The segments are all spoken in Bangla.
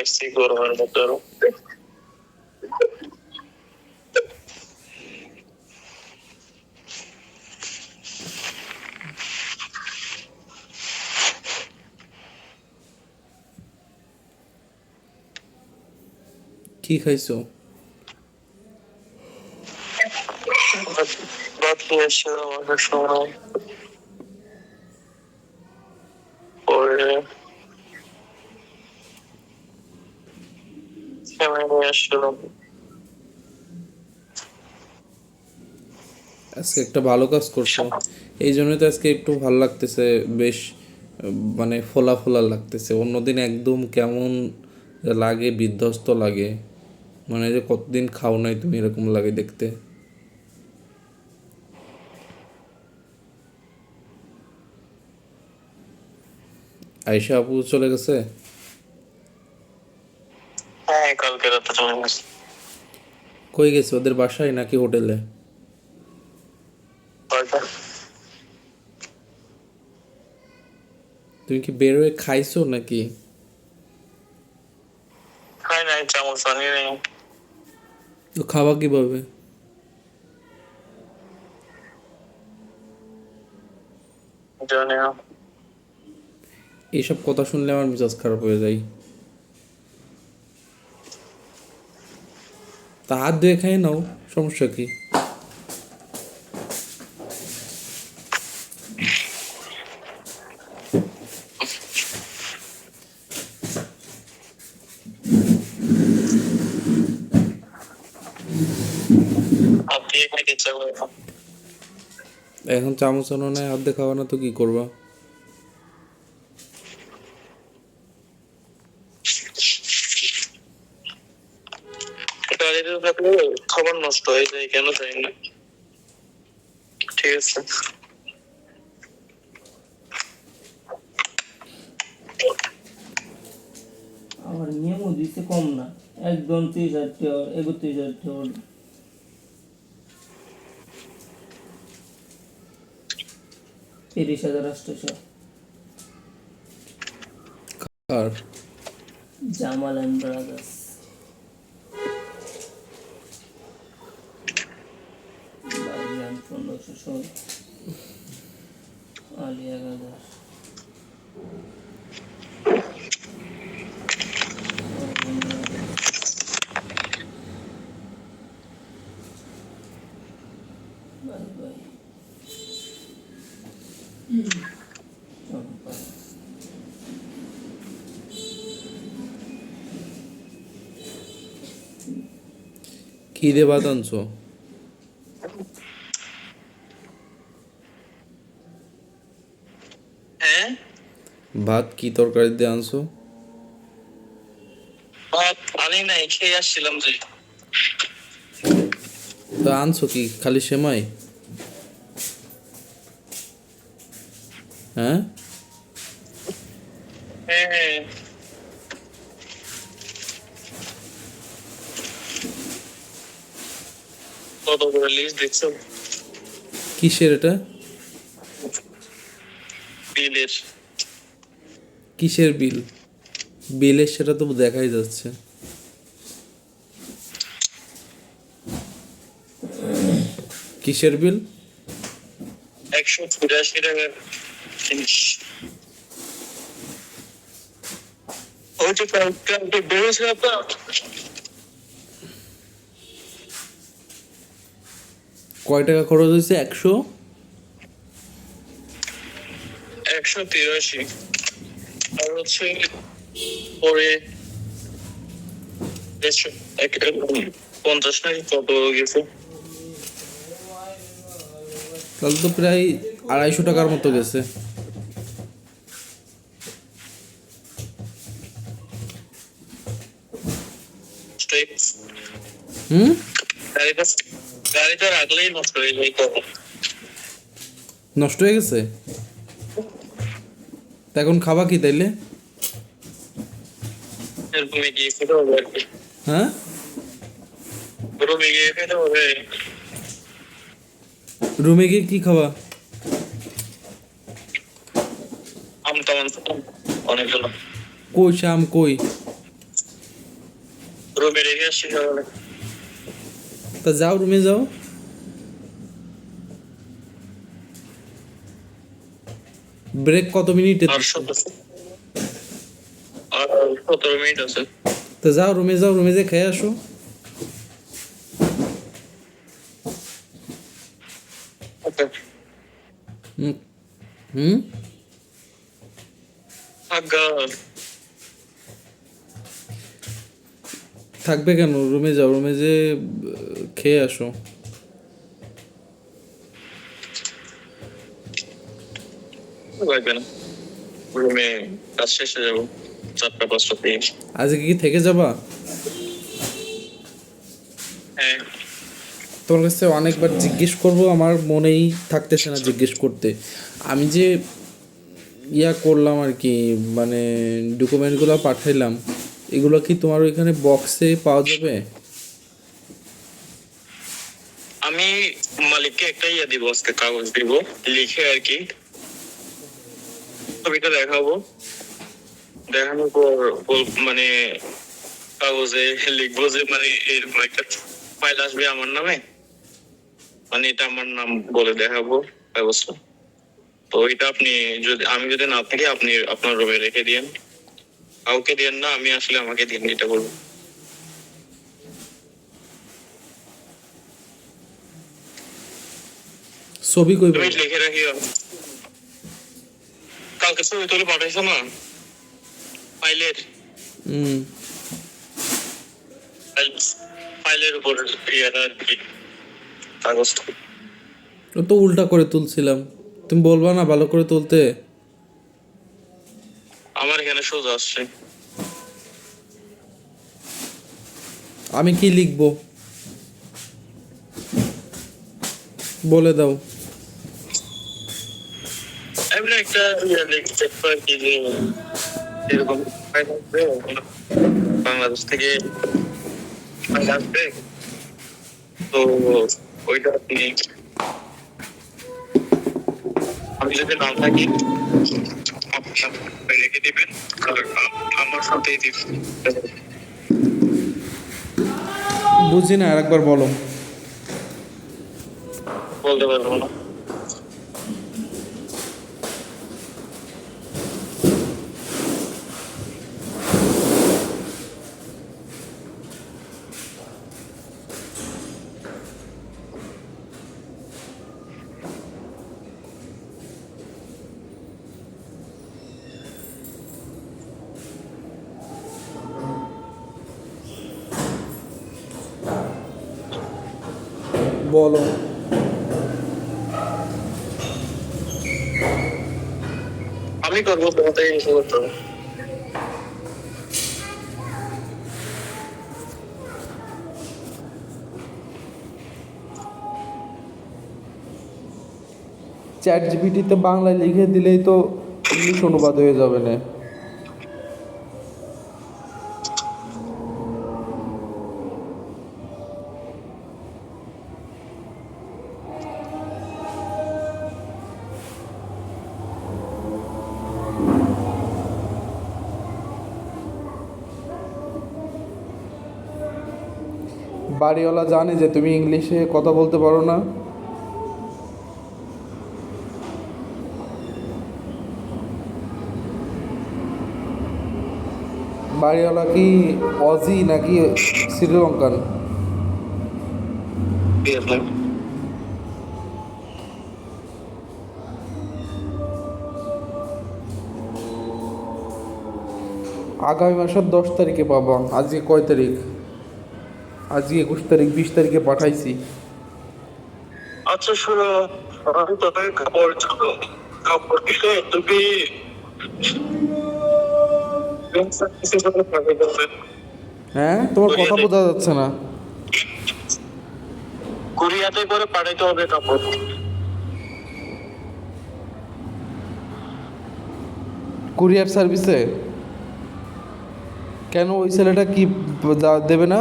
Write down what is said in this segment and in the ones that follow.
লাগছে গরমের মধ্যে আরো। কি খাইছো? ভাত খেয়ে আসছিলাম আসার সময়, পরে সেমাই নিয়ে আসছিলাম। আজকে একটা ভালো কাজ করছো, এই জন্যই তো আজকে একটু ভালো লাগতেছে। বেশ মানে ফোলা ফোলা লাগতেছে। অন্যদিন একদম কেমন লাগে, বিধ্বস্ত লাগে, মানে যে কতদিন খাও নাই তুমি, এরকম লাগে দেখতে। আয়শা আপু চলে গেছে? হ্যাঁ, কালকে রাতে চলে গেছে। কই গেছে? ওদের বাসায় নাকি হোটেলে? কয়টা? তুমি কি বের হয়ে খাইছো নাকি? খাই নাই, চামচ আনি নাই। তো খাওয়া কিভাবে? জানি না। এইসব কথা শুনলে আমার মেজাজ খারাপ হয়ে যায়। তা হাত ধুয়ে খাই নাও, সমস্যা কি? হাত দিয়ে খাইতে ইচ্ছা করে না। এখন চামচ আনো নাই, হাত দিয়ে খাওয়া না তো কি করবা? গাড়িতে থাকলে খাবার নষ্ট হয়ে যায়, কেন জানি না। ঠিক আছে। আমার মেমো দিচ্ছে কম না, একদম 30,000 31,000 30,800 আর জামাল অ্যান্ড ব্রাদার্স। বাজিয়ান 1500, আলী 1000, বাই বাই চম্পা। কি দিয়ে ভাত আনছো? হ্যাঁ, ভাত কি তরকারি দিয়ে আনছো? ভাত আনি নাই, খেয়ে আসছিলাম যে। তো আনছো কি, খালি সেমাই? হ্যাঁ, হ্যাঁ, কত করে লিস্ট দেখছো কিসের এটা? বিলের? কিসের বিল? বিলের সেটা তো দেখাই যাচ্ছে। কিসের বিল? 184 টাকার জিনিস। ওই যে কালকে বেরোছিল তো, কয় টাকা খরচ হয়েছে? 100? 183। আর হচ্ছে পরে 50 নাকি কত গেছে। তাহলে তো প্রায় 250 টাকার মতো গেছে। হুম, গাড়িটা গাড়িটা রাখলেই নষ্ট হয়ে যায় কত। নষ্ট হয়ে গেছে? তা এখন খাবা কি তাইলে? রুমে গিয়ে খেতে হবে আর কি। হ্যাঁ, রুমে গিয়ে খেতে হবে। রুমে গিয়ে কি খাবা? আম টাম অনেকগুলো। কই শাম কই? রুমে রেখে আসছি সকালে। তা যাও, রুমে যাও। ব্রেক কত মিনিটে? আর 17 মিনিট আছে। তা যাও, রুমে যাও, রুমে যে খেয়ে আসো। ওকে। হুম হুম আজ্ঞা। থাকবে কেন? রুমে যাও, রুমে যে খেয়ে আসো। লাগবে না, রুমে কাজ শেষে যাবো 4টা 5টা থেকে। আজকে কি থেকে যাবা? হ্যাঁ। তোমার কাছে অনেকবার জিজ্ঞেস করব, আমার মনেই থাকতেছে না জিজ্ঞেস করতে। আমি যে করলাম আর কি, মানে ডকুমেন্টগুলো পাঠাইলাম, এগুলো কি তোমার ওইখানে বক্সে পাওয়া যাবে? আমি মালিককে একটা দিব, আজকে কাগজ দিব লিখে আর কি, ছবিটা দেখাবো। দেখানোর পর মানে কাগজে লিখবো যে মানে এরকম একটা ফাইল আসবে আমার নামে, মানে এটা আমার নাম বলে দেখাবো ব্যবস্থা। তো এটা আপনি আমি যদি না থাকি আপনি আপনার রুমে রেখে দিয়েন, কাউকে দিয়েন না, আমি আসলে আমাকে দিন, এটা বলবো। ছবি কই তুমি পাবো? লিখে রাখিও, কালকে ছবি তুলে পাঠাইছো না ফাইলের, হুম ফাইলের উপর ইয়াটা আর কি, কাগজটা। ও তো উল্টা করে তুলছিলাম, তুমি বলবা না ভালো করে তুলতে? আমার এখানে সোজা আসছে। আমি কি লিখবো বলে দাও। এমনি একটা লিখতে পারি কি যে এরকম ফাইল আসবে বাংলাদেশ থেকে, ফাইল আসবে, তো ওইটা আপনি, আমি যদি না থাকি আপনি রেখে দিবেন, আর আমার সাথেই দিবেন। বুঝি না, আরেকবার বলো। বলতে পারবো না। বলো। আমি করবো, তোমাকে ইনফো করতে হবে। চ্যাট জিপিটিতে বাংলায় লিখে দিলেই তো ইংলিশ অনুবাদ হয়ে যাবে না? বাড়িওয়ালা জানে যে তুমি ইংলিশে কথা বলতে পারো না? বাড়িওয়ালা কি অজি নাকি শ্রীলঙ্কান? আগামী মাসের 10 তারিখে পাবা। আজকে কয় তারিখ? আজকে 21 তারিখ, 20 তারিখে পাঠাইছি। আচ্ছা শোনো, আমি তোদের কাপড় দিলে তুমি হ্যাঁ, তোমার কথা বোঝা যাচ্ছে না। কুরিয়াতে করে পাঠাইতে হবে কাপড়। কুরিয়ার সার্ভিসে? কেন, ওই ছেলেটা কি দেবে না?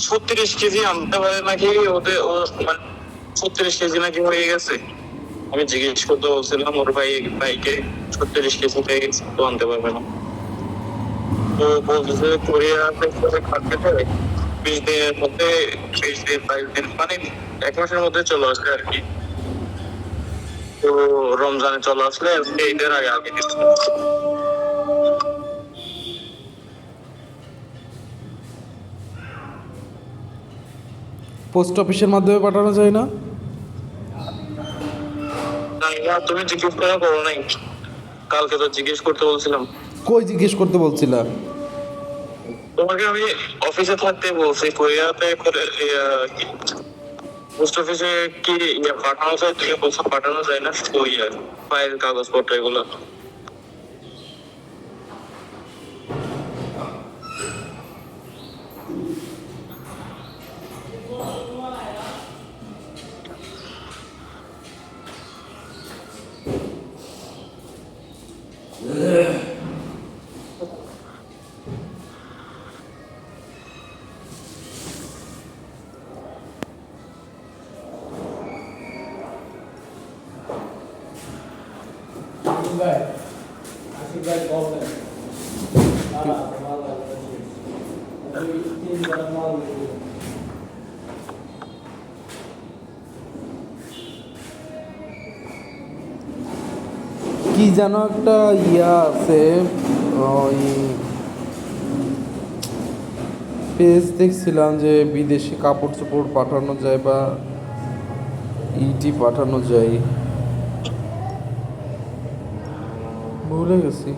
36 কেজি আনতে পারে নাকি ওদের, ও মানে 36 কেজি নাকি হয়ে গেছে। আমি জিজ্ঞেস করতে বলছিলাম ওর ভাইকে 36 কেজি হয়ে গেছে, তো আনতে পারবে না। তো বলতেছে কোরিয়া থেকে খাদ্য 20 দিনের মধ্যে, 20 দিন 22 দিন মানে 1 মাসের মধ্যে চলে আসবে আর কি। তো রমজানে চলে আসলে ঈদের আগে আগে দিতে হবে। পোস্ট অফিসের মাধ্যমে পাঠানো যায় না? না, তুমি জিজ্ঞেস করা করো নাই, কালকে তো জিজ্ঞেস করতে বলছিলাম। কই জিজ্ঞেস করতে বলছিলা? তোমাকে আমি অফিসে থাকতে বলছি, কোরিয়াতে করে পোস্ট অফিসে কি পাঠানো যায়, তুমি বলছো পাঠানো যায় না, ওই ফাইল কাগজপত্র এগুলো। কি যেন একটা ইয়া আছে, ওই পেজ দেখছিলাম যে বিদেশে কাপড় চোপড় পাঠানো যায় বা ইটি পাঠানো যায়, ভুলে গেছি।